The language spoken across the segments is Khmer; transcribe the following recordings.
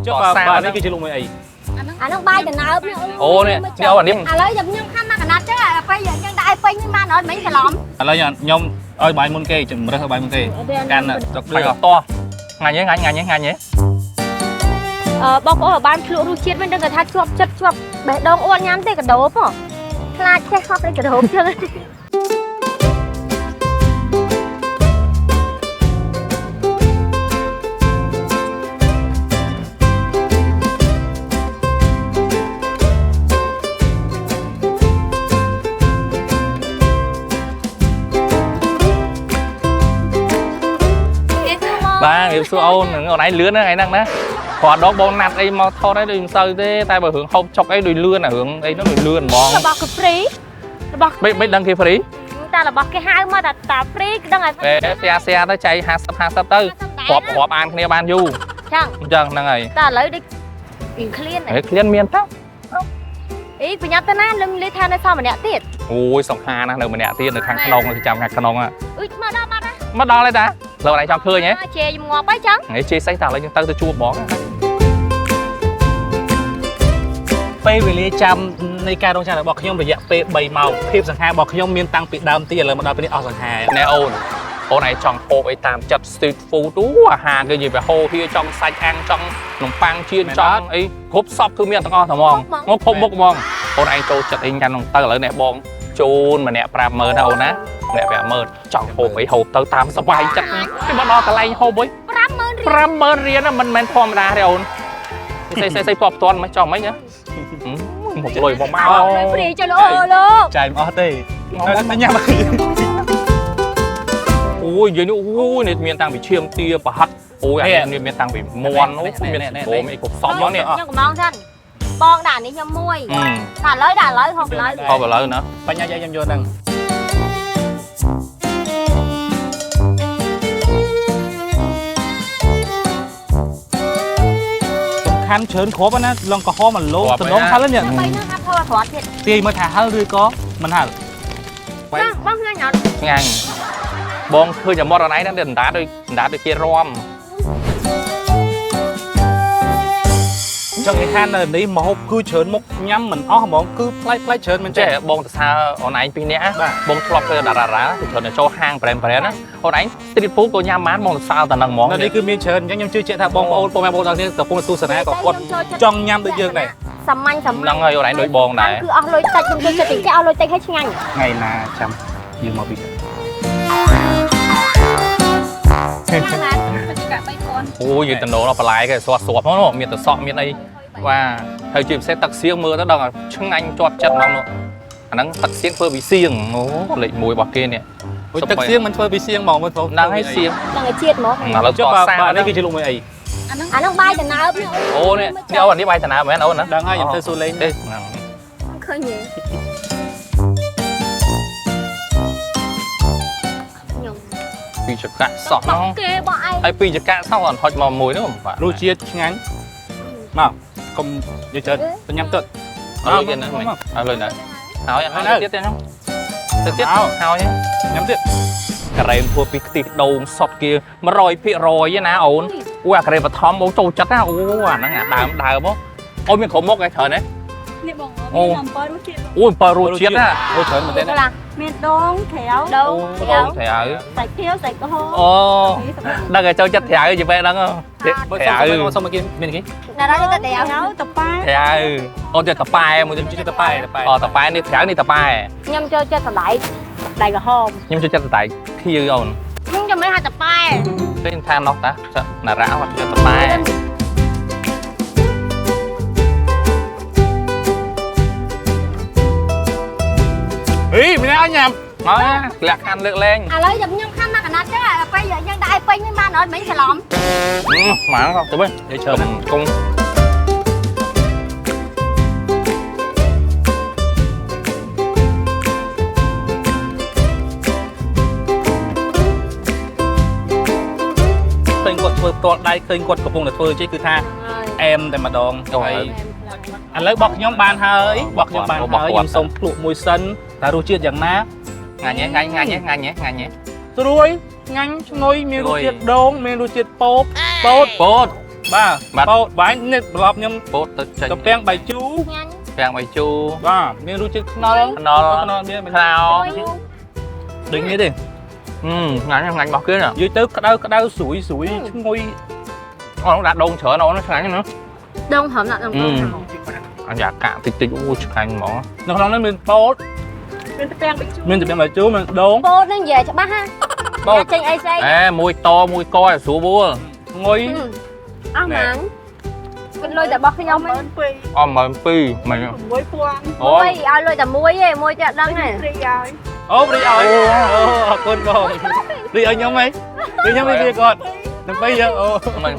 chứ bà này kia chỉ luôn mấy ấy anh ông bay từ nào ô nè đeo ở điểm lấy giùm nhung khăn mà cái nát chứ bây giờ nhân đại pin mà nó mấy cái lỏm lấy nhom ơi bài môn kê chừng mới bài môn kê can là phải to ngay nhé bọc ở ban lụa ru chiết bên đây người ta chuột bể đông ôn nhám thế cái đầu hả là che khóc đây cái đầu chưa ba nghiệp xưa ôn ngồi này lươn này năng đó họ đó bông nát ấy mà thao đấy đừng sơi thế tay bảo hưởng không chọc ấy đùi lươn là hưởng ấy nó đùi lươn mong là bọc cái free bọc biết đăng ký free ta là bọc cái hai mà đặt ta free đăng này xe tới chạy hai sắp tới họp ăn kia ban du chẳng năng này ta lấy đi clean này clean miền tóc ý bây giờ ta nói lưng lấy than đây sao mà nẹt tiệt ui sòng hà nè được mà nẹt tiệt được thằng khăn thì chào ngạc khăn á mà đo lên ta lâu này cho khơi nhé chè dùng ngọt bấy trắng ấy chê say tao lấy tao chua bó phê về lý chămในการดองชาบอกขยมระยะเปใบเมาเพียบสังหารบอกขยมเมียนตังปิดดำตีอะไรมาดาวไปนี่เอาสังหารnè ôn này chọn hộp ấy tam chặt street food tú hà cái gì về hồ kia trong sạch ăn trong nồng pang chiên trong ấy hộp shop cứ miệng tao thằng mong ngốc hộp bốc mong ôn này trâu chặt anh chăn tao lấy nè bong chôn mà nè pram mờ đâu ná nè vẻ mờ chọn hộp ấy hộp tao tam sắp bay chặt cái bọn nó cái lay hộp ấy pram mờ riêng á mình form ra đấy ôn xây pop toàn mấy tròn mấy nhá một lồi vào mau free cho nó luôn chạy mà tê nó nhắm ui giờ ui này miền tang bị chiêm tia và hắt ui anh miền tang bị mòn nó miền bố mày cục xóm nó nè nhưng mong thân bong đàn đi nhâm môi đàn lấy không lấy nữa phải nhai nhai vô nè khăn chớn khó quá nè lần có khó mà lố từ đó khá lắm nhỉ tiền mà thả hơi có mình hả bong ngang bong khơi nhà mò này đang đền đá đôi kia rom trong cái khăn này đi mà hộp cứ chớn một nhắm mình ó món cứ play chớn mình trẻ bong từ xa ở này pin nè bong flop cái đá rá thì chớn cho hang brand á ở này street food tôi nhắm mát bong sao tận năng món này cứ miên chớn nhưng chưa chạy thà bong đầu tiên tập bong tu sân này có quật trong nhắm tự dương này sầm năng ơi ở này đôi bong này cứ ao lôi tay chúng tôi sẽ ao lôi tay hết nhanh ngày là chăm dương màu bị ui nhìn tình độ nó phải lại cái xoa xoa nó miền từ sọ miền đây và thời chìm sẽ tặc xiêng mưa tới đâu là chân anh cho chặt mong nữa anh tặc xiêng phơi bị xiêng nó lệ mùi bọt kia nè tặc xiêng mình phơi bị xiêng mỏng mình phơi đang hay xiêng đang hay chiết nó là nó cho xa đấy cái chỉ luôn mấy ấy anh ông bay từ nào ô nè đâu anh đi bay từ nào mà anh đâu nữa đang hay nhầm lên đi khơi nhỉ pi chặt cạn sọ nó ai pi chặt cạn sao còn hỏi mò mùi nữa không phải lu chia ngắn nào không như chơi tôi nhắm tận lên nữa mình lên nữa háo nhá tiếp không tiếp háo nhé nhắm tiếp cái này thua pi tịt đầu sọt kia mà rồi pi rồi với ná ổn ui cái này mà thom bố trâu chặt á ui nó ngã đào bố ôi miếng khổ mốc cái thời đấy ui paru chiết á ôi trời mình tên là miền đông khéo đâu sạch khéo sạch có hô đang cái châu chất thẻ gì vậy đang không thẻ xong mà kia miền kia là đó chúng ta đèo tập ba thẻ ôi chơi tập bài em chơi tập bài tập bài đi thẻ đi tập bài nhâm chơi tập đại đại là hôm nhâm chơi tập đại khi rồi nhưng cho mấy hai tập bài cái than nó ta là rã hoặc chơi tập bài ý mình nói nhầm nói lạc khăn lượt lên lấy giùm nhung khăn mà cái nát chứ bây giờ nhân đại pin mà nó mấy cái lỏm mà không tụi mình để chờ cùng khơi quật phơi to đây khơi quật của vùng là phơi chứ cứ tha em để mà đòn rồi anh lấy bọc nhóm bàn hơi bọc nhóm bàn hơi dùng sông lụa mùi sân ta ru chiết dạng ná ngay nhé tôi đuôi ngành ngồi miền ru chiết đốn miền ru chiết pốt បាទពោតបាញ់នេះប្រឡប់ខ្ញុំ ពោតទៅចេញ កំពាំងបាយជូរ ញ៉ាំ ពាំងបាយជូរ បាទមានរសជាតិខ្នុរ ខ្នុរ មាន ខ្លោ ដូចនេះទេ ងាញ់ងាញ់របស់គេណា និយាយទៅក្តៅស្រួយឈ្ងុយ អូនដាក់ដូងច្រើនអូនឆ្ងាញ់ណា ដងហឹមដាក់ដង អញ្ញាកាតិចតិចអូឆ្ងាញ់ហ្មង នៅក្នុងនេះមានពោត មានតែពាំងបិជូរ មានតែបាយជូរមានដូង ពោតហ្នឹងនិយាយច្បាស់ហាចេញអីស្អី មួយតមួយកឲ្យស្រួលបួល ងុយ អស់ម៉ានគិតលុយតែរបស់ខ្ញុំហ្នឹង អម2មិញ 6000 អូ មួយឲ្យលុយតែមួយទេមួយទៀតដឹងហ៎ ព្រីហើយ អូព្រីឲ្យអូអរគុណបងព្រីឲ្យខ្ញុំហីព្រីខ្ញុំវាគាត់នឹងបីយើងអូ មិន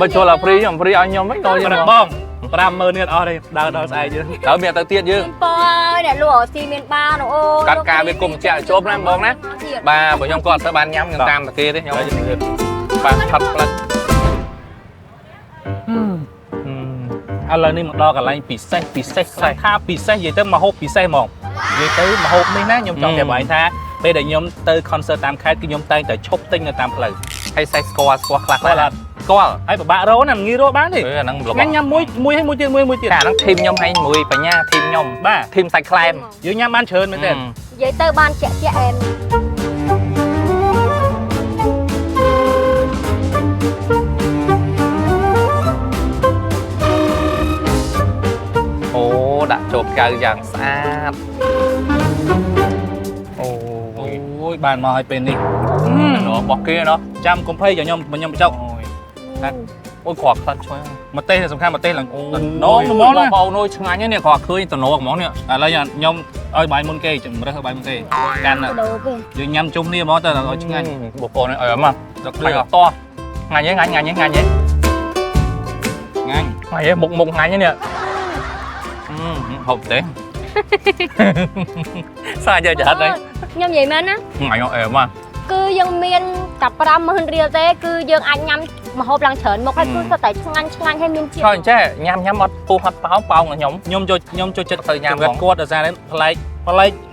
បើចូលអាព្រីខ្ញុំព្រីឲ្យខ្ញុំវិញដល់ បងបង50000នេះអត់ទេដើរដល់ស្អែកយើង ត្រូវមានទៅទៀតយើង ប៉ើអ្នកលក់ស៊ីមានបានអូ កាត់ការវាគុំជាជប់ណាបងណាបាទបើខ្ញុំក៏អត់ទៅបានញ៉ាំខ្ញុំតាមតាគេទេខ្ញុំបាទផាត់ផ្លិត ឥឡូវនេះមកដល់កន្លែងពិសេសថាពិសេសនិយាយទៅមកហូបពិសេសហ្មងនិយាយទៅមកហូបនេះណាខ្ញុំចង់ប្រាប់បងថាពេលដែលខ្ញុំទៅ concert តាមខេត្តគឺខ្ញុំតែងតែឈប់ទិញនៅតាមផ្លូវ ហើយសាច់ស្គាល់ខ្លះ ស្គាល់អត់ ស្គាល់ ហើយពិបាករកណាមិនងាយរកបានទេ អាហ្នឹងរបស់ ញ៉ាំមួយទៀត អាហ្នឹងធីមខ្ញុំហើយមួយបញ្ញាធីមខ្ញុំ បាទ ធីមសាច់ខ្លែម យើងញ៉ាំបានច្រើនមែនទេ និយាយទៅបានជាក់អែម អូដាក់ចូលកៅយ៉ាងស្អាតអូ អូយបានមកឲ្យពេលនេះ របស់គេណោះ ចាំកុំភ័យខ្ញុំបចុក អូយគ្រាប់ខ្លាត់ឆ្ងាញ់ ម្ទេសសំខាន់ម្ទេសឡើង អូ ណងហ្មងណា បងអូនឆ្ងាញ់នេះគ្រាប់ឃើញតំណហ្មងនេះ ឥឡូវខ្ញុំឲ្យបាយមុនគេជំរើសឲ្យបាយមុនគេកាន់ ដូរគេ យើងញ៉ាំជុំគ្នាហ្មងទៅឲ្យឆ្ងាញ់ បងប្អូនអើយមក ដល់ ខ្លាញ់អត់តោះងាញ់មុខងាញ់នេះហូបទេសាច់ចាត់đấy ខ្ញុំនិយាយមែនណា ងាញ់អើមក គឺយើងមានតែ50000រៀលទេគឺយើងអាចញ៉ាំម្ហូបឡើងច្រើនមកហើយគឺសុទ្ធតែឆ្ងាញ់ហើយមានជាតិ ឆ្ងាញ់ចេះញ៉ាំអត់ពុះអត់ប៉ោងខ្ញុំ ខ្ញុំចូលចិត្ត ទៅញ៉ាំ គាត់ដោយសារប្លែក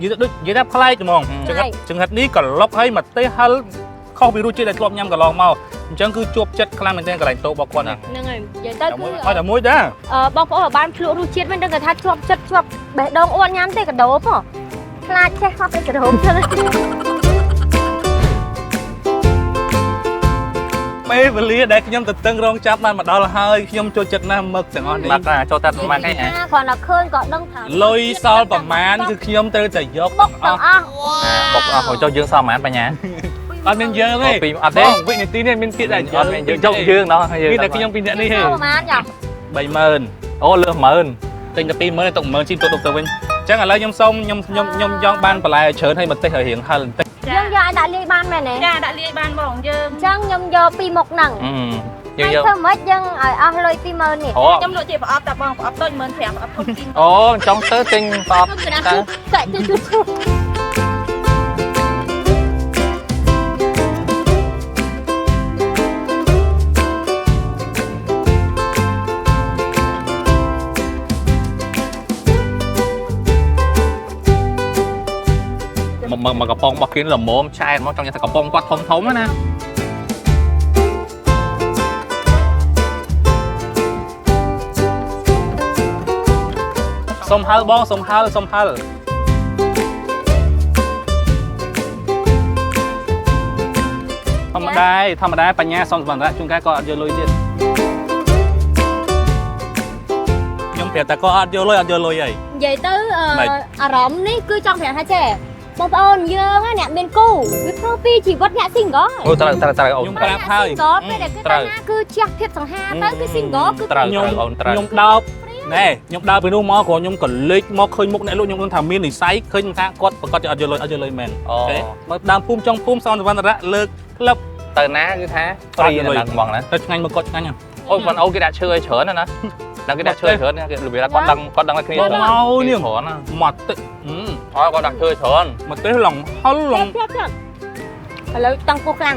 និយាយថាប្លែកហ្មងចង្រិតនេះក៏លុកឲ្យម្ទេសហិលខុសពីរសជាតិដែលធ្លាប់ញ៉ាំកន្លងមកអញ្ចឹងគឺជាប់ចិត្តខ្លាំងមែនទែនកន្លែងតោរបស់គាត់នេះ ហ្នឹងហើយនិយាយទៅគឺ ឲ្យតែមួយដែរ បងប្អូនបានភ្លក់រសជាតិមិនដឹងថាជាប់ចិត្តជាប់បេះដូងអួនញ៉ាំទេកដោបខ្លាចចេះហត់ទៅកដោបទៅ ពេលវេលាដែលខ្ញុំទៅតឹងរងចាប់បានមកដល់ហើយខ្ញុំចូលចិត្តណាស់មឹកទាំងអស់នេះ បាទចូលតាប្រហែលហ្នឹង គ្រាន់តែឃើញក៏ដឹងថា លុយសល់ប្រមាណគឺខ្ញុំត្រូវតែយក បុកទាំងអស់ បុកអស់ចុះយើងសល់ប្រហែលបញ្ញា អត់មានយើងទេ ពីអត់ទេ វិនាទីនេះមានទៀតដែរ អត់មានយើងចុះយើងណោះយើង ពីតែខ្ញុំពីអ្នកនេះទេ ប្រហែលចា 30000 អូលើស10000 ទិញតែ20000ទុក10000ជីទៅទៅវិញអញ្ចឹងឥឡូវខ្ញុំសូមខ្ញុំចង់បានបន្លែច្រើនឲ្យម្ទេសឲ្យរៀងហិលបន្តិច យើងយកឲ្យដាក់លាយបានមែនទេ ចាដាក់លាយបានបងយើង អញ្ចឹងខ្ញុំយកពីមុខហ្នឹង យើងយក ធ្វើម៉េចយើងឲ្យអស់លុយ20000នេះ អូ ខ្ញុំលក់ជាប្រអប់តែបងប្រអប់តូច15000ប្រអប់ធំទី អូចង់ទៅទិញប្រអប់ ខ្ញុំគិតថាតែទៅ មកកំប៉ុងរបស់គេល្មមឆែតមកចង់យកតែកំប៉ុងគាត់ធំណា សុំហិលបងសុំហិលធម្មតាបញ្ញាសុំសម្រាប់ជួនកាលក៏អត់យកលុយទៀតខ្ញុំប្រាប់តែក៏អត់យកលុយហី និយាយទៅអារម្មណ៍នេះគឺចង់ប្រាប់ថាចេះបងប្អូនយើងអ្នកមានគូវាធ្វើពីជីវិតអ្នក single អូត្រូវអូន ខ្ញុំប្រាប់ហើយ single ពេលដែលគឺថាគឺជះភាពសង្ហាទៅគឺ single គឺ ត្រូវអូនត្រូវ ខ្ញុំដោបណែខ្ញុំដើរពីនោះមកគ្រាន់ខ្ញុំក៏លេចមកឃើញមុខអ្នកលក់ខ្ញុំដឹងថាមាននិស័យឃើញថាគាត់ប្រកាសជាអត់យកលុយមែនអូមកដើមភូមិចុងភូមិសនសវណ្ណរៈលើកក្លឹប ទៅណាគឺថាព្រីណាហ្មងណា ទៅឆ្ងាញ់មកគាត់ឆ្ងាញ់ អូបងអូគេដាក់ឈើឲ្យច្រើនណាដល់គេដាក់ឈើច្រើនគេរបៀបគាត់ដឹងឲ្យគ្នាច្រើនណា មកទឹក អូគាត់ដាក់ឈើច្រើន មកទេឡងហិលឡង ឥឡូវតង់ពោះខ្លាំង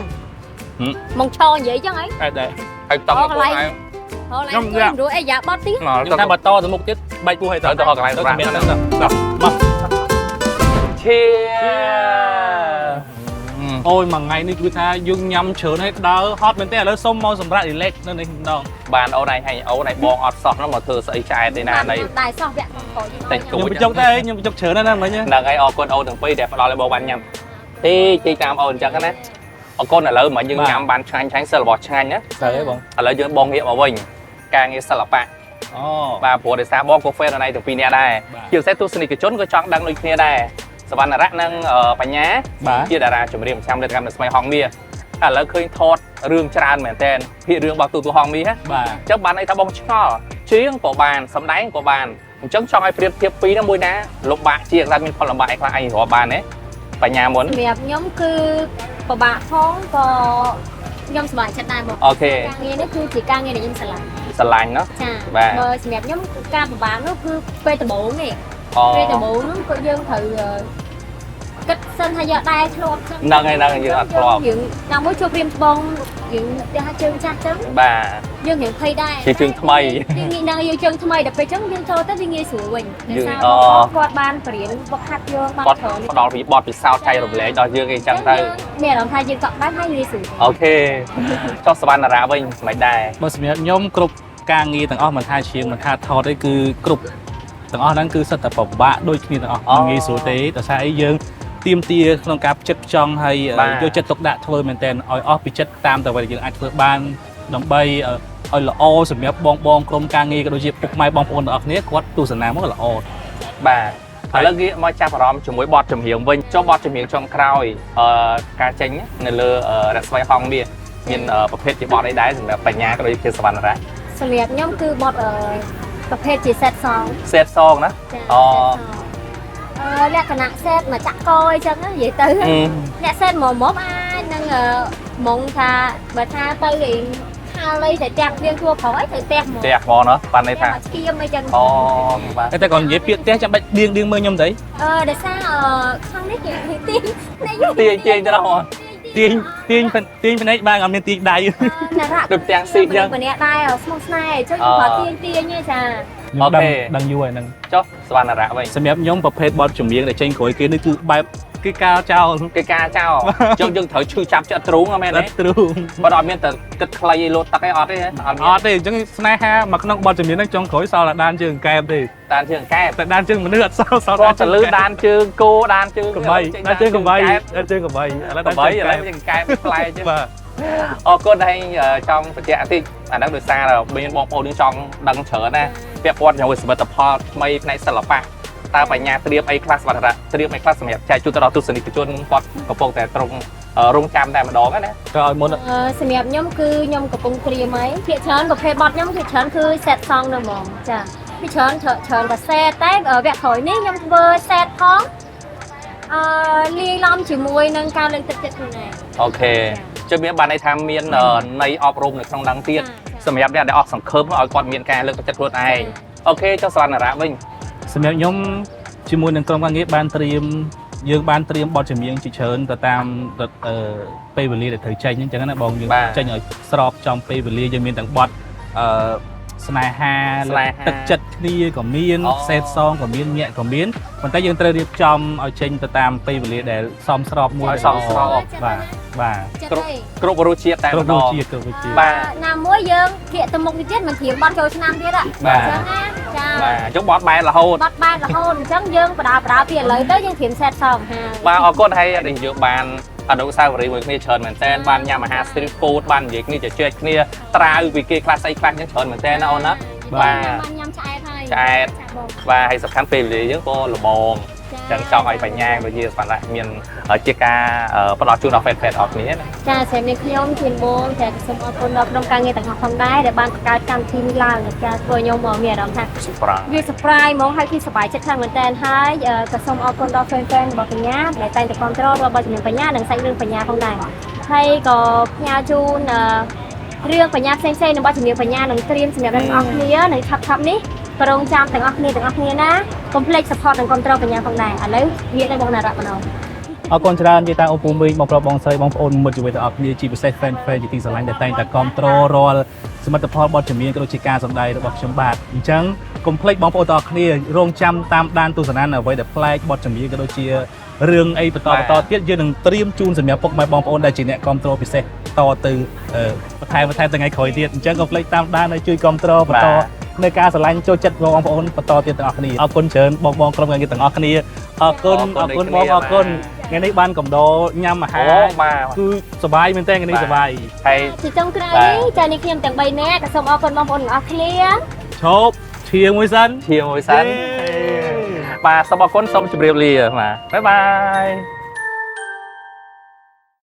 មកឈរនិយាយចឹងហី អត់ដែរ ហើយតង់ខ្លួនឯង ខ្ញុំរួចអីយ៉ាបត់ទៀត ខ្ញុំថាបើតទៅមុខទៀតបែកពោះឲ្យទៅ ទៅហកន្លែង ទៅ ប្រាំ មានដល់មក ឈៀ អូយមួយថ្ងៃនេះគឺថាយើងញ៉ាំច្រើនហើយដើរហត់មែនទេឥឡូវសុំមកសម្រាប់ relax នៅនេះម្ដង ប bàn ô này hay ô này bong ọt sọt nó mà thừa sợi chai đây nè này đài xong vẹn có tình nhưng chủ mà chốc đây nhưng mà chốc chớ nó mấy nhá là cái ô con ô thằng phi đẹp đó là bò bàn nhầm thì chị làm ô chẳng cái nè ô con là lớn mà nhưng nhắm bàn tránh sờ bọt tránh nhá đấy bọn là lớn bong hiệu mà mình càng nghe sờ là bạn và bộ để xa bong cà phê ở đây từ phi nè đây chiều sẽ tu sinh cái chốn cái chọn đang nuôi kia đâyสวรรค์รักนั่งปัญญาที่ดาราจุ่มเรียมช้ำเรื่องการสมัยห้องเมียแล้วเคยทอดเรื่องจานเหมือนเต้นพี่เรื่องบอกตัวห้องมีฮะเจ้าบ้านไอ้ตาบงช่อเชียงกบานสำได้กบานจังช่องไอ้เปรียบเทียบปีน้ำมวยนะลูกบะเชียงรันมีคนลำบากไอ้ใครหัวบานเนี่ยปัญญาหมุนแบบnhómคือปะบะท้องก็nhómสบายชัดได้หมด โอเค การเงินนี่คือchỉการเงินในnhómสลาย สลายเนาะ จ้าแบบnhómการปะบะnóคือเปตะโบนี่เปตะโบnóก็ยังถือcách sân hay giờ đây thọp nâng như là thọp những nào mới chụp phim bông những hai chân cha trứng bà dương những thay đây chỉ chân thay mây nhưng năng yêu chân thay mây đậpไปtrứng dương cho tới nghe sủi mình để sao quạt ban biển bọc hạt dương bọt đỏ bị bọt bị sao thay rồi lẽ đòi dương cái chân tay mẹ làm thay dương cọp bán hay nghe sủi ok choสวรรค์ราวิ่งไม่ได้ บางสมัยย่อมกรุบกางงีต่างอ้อมันท่าเชียงมันท่าทอได้คือกรุบต่างอ้อนั้นคือสัตว์แต่ปบบะโดยที่ต่างอ้อมันงีสูเตะแต่ใช้ยังตีมตีក្នុង ការចិត្តចង់ឲ្យយកចិត្តទុកដាក់ធ្វើមែនតើឲ្យអស់ពីចិត្តតាមតែយើងអាចធ្វើបានដើម្បីឲ្យល្អសម្រាប់បងក្រុមការងារក៏ដូចជាពុកម៉ែបងប្អូនទាំងអស់គ្នាគាត់ទស្សនាមកល្អបាទឥឡូវគេមកចាប់អារម្មណ៍ជាមួយបទចម្រៀងវិញចុះបទចម្រៀងចុងក្រោយការចេញនៅលើរស្មីហងមានប្រភេទជាបទអីដែរសម្រាប់បញ្ញាក៏ដូចជាសវណ្ណរៈសម្រាប់ខ្ញុំគឺបទប្រភេទជា set song ណាលក្ខណៈសេតមកចាក់កអីចឹងនិយាយទៅអ្នកសេតមកអាចនឹងមុងថាបើថាទៅរៀងហាលអីតែផ្ទះយើងทั่វប្រអីទៅផ្ទះមកណោះបានន័យថាស្គៀមអីចឹងបាទតែគាត់និយាយពាក្យផ្ទះចាំបាច់ឌៀងមើលខ្ញុំទៅដោយសារខាងនេះគេទាញទៅដល់ទាញភ្នែកបានអត់មានទាញដៃដូចផ្ទាំងស៊ីចឹងម្នាក់ដែរស្មុកស្នេហ៍ចឹងគាត់ទាញទេចាអូខេដឹងយូរហើយហ្នឹងចុះសវណ្ណរៈវិញសម្រាប់ខ្ញុំប្រភេទបទចម្រៀងដែលចេញក្រោយគេនេះគឺបែបគេការចោលយើងត្រូវឈឺចាប់ចិត្តទ្រូងមែនទេទ្រូងបើអត់មានតែគិតខ្លីលោតទឹកអីអត់ទេអត់ទេអញ្ចឹងស្នេហាមកក្នុងបទចម្រៀងហ្នឹងចុងក្រោយសល់តែដានជើងកែបទេដានជើងកែបតែដានជើងមនុស្សអត់សល់គាត់ទៅលើដានជើងគោដានជើងកំបីដានជើងកំបីឥឡូវដានជើងកែបផ្លែចឹងអរគុណហើយចង់បញ្ជាក់តិចអាហ្នឹងដោយសារមានបងប្អូននឹងចង់ដឹងច្រើនណាពាក់ព័ន្ធជាមួយសមិទ្ធផលថ្មីផ្នែកសិល្បៈតើបញ្ញាត្រៀមអីខ្លះសវណ្ណរៈត្រៀមអីខ្លះសម្រាប់ចែកជូនទៅដល់ទស្សនិកជនគាត់កំពុងតែត្រង់រងចាំតែម្ដងណាទៅឲ្យមុនសម្រាប់ខ្ញុំគឺខ្ញុំកំពុងត្រៀមហើយភាគច្រើនប្រភេទបទខ្ញុំភាគច្រើនគឺ set song នៅហ្មងចាភាគច្រើនតែ set តែវគ្គក្រោយនេះខ្ញុំធ្វើ set ផងលាយឡំជាមួយនឹងការលើកទឹកចិត្តខ្លួនឯងអូខេជឿមានបានន័យថាមានន័យអប់រំនៅក្នុងហ្នឹងទៀតសម្រាប់អ្នកដែលអត់សង្ឃឹមឲ្យគាត់មានការលើកទឹកចិត្តខ្លួនឯងអូខេចុះសវណ្ណរៈវិញសម្រាប់ខ្ញុំជាមួយនឹងក្រុមការងារបានត្រៀមយើងបានត្រៀមបទចម្រៀងជាច្រើនទៅតាមពេលវេលាដែលត្រូវចេញអញ្ចឹងណាបងយើងចេញឲ្យស្របចំពេលវេលាយើងមានទាំងបទស្នេហាទឹកចិត្តគ្នាក៏មានសេតសងក៏មានញាក់ក៏មានប៉ុន្តែយើងត្រូវរៀបចំឲ្យចេញទៅតាមពេលវេលាដែលសមស្របមួយសមស្របបាទគ្រប់រសជាតិតែម្ដងបាទណាមួយយើងគៀកទៅមុខទៀតមិនធៀបបត់ចូលឆ្នាំទៀតហ្នឹងណាចាបាទចុះបត់បែររហូតអញ្ចឹងយើងបដាពីឥឡូវទៅយើងត្រៀមសេតសងហើយបាទអរគុណហើយដែលយើងបានអនុស្សាវរីយ៍មួយគ្នាច្រើនមែនតើបានញ៉ាំអាហារ street food បាននិយាយគ្នាជជែកគ្នាត្រាវពីគេខ្លះស្អីខ្លះអញ្ចឹងច្រើនមែនតើណាអូនណាបាទញ៉ាំឆ្អែតហើយឆ្អែតបាទហើយសំខាន់ពេលវេលាយើងក៏ល្មមចឹងចង់ឲ្យបញ្ញាដូចជាសម្រាប់មានជាការផ្ដល់ជូនដល់ fan អស់គ្នាណាចាសម្រាប់ខ្ញុំជាបងតែសូមអរគុណដល់ក្រុមការងារទាំងអស់ផងដែរដែលបានបង្កើតកម្មវិធីនេះឡើងចាធ្វើខ្ញុំមានអារម្មណ៍ថាវា surprise ហ្មងហើយគឺសប្បាយចិត្តខ្លាំងមែនតើហើយក៏សូមអរគុណដល់ fan របស់បញ្ញាដែលតែងតែគាំទ្ររបស់ជំនាញបញ្ញានិងសាច់រឿងបញ្ញាផងដែរហើយក៏ផ្ញើជូនរឿងបញ្ញាផ្សេងៗរបស់ជំនាញបញ្ញានឹងត្រៀមសម្រាប់អ្នកទាំងអស់គ្នានៅថប់នេះប្រងចាំទាំងអស់គ្នាណាកុំភ្លេច support និងគាំទ្របញ្ញាផងដែរឥឡូវវាទៅបងណារ៉ាប់ម្ដងអរគុណច្រើនយាយតាអូពូមីងបងប្រុសបងស្រីបងប្អូនមិត្តជួយទាំងអស់គ្នាជាពិសេស fan ជាទីស្រឡាញ់ដែលតែងតែគាំទ្ររាល់ សមត្ថផលបទចម្រៀងក៏ដូចជាការសម្ដែងរបស់ខ្ញុំបាទអញ្ចឹងកុំភ្លេចបងប្អូនទាំងអស់គ្នារងចាំតាមដានទស្សនានៅអ្វីដែលប្លែកបទចម្រៀងក៏ដូចជារឿងអីបន្តទៀតយើងនឹងត្រៀមជូនសម្រាប់ពុកម៉ែបងប្អូនដែលជាអ្នកគ្រប់គ្រងពិសេសតទៅបន្ថែមថ្ងៃក្រោយទៀតអញ្ចឹងកុំភ្លេចតាមដានហើយជួយគ្រប់គ្រងបន្តនៅការឆ្លាញ់ចូលចិត្តបងប្អូនបន្តទៀតទាំងអស់គ្នាអរគុណច្រើនបងក្រុមការងារទាំងអស់គ្នាអរគុណបងអរគុណថ្ងៃនេះបានកំដរញ៉ាំអាហារគឺសប្បាយមែនតើថ្ងៃនេះសប្បាយ ហើយ ជាចុងក្រោយនេះចានេះខ្ញុំទាំង3នាក់ក៏សូមអរគុណបងប្អូនទាំងអស់គ្នា ឈប់ឈៀងមួយសិន ជាមួយសិនបាទសូមអរគុណសូមជម្រាបលាបាទបាយបាយ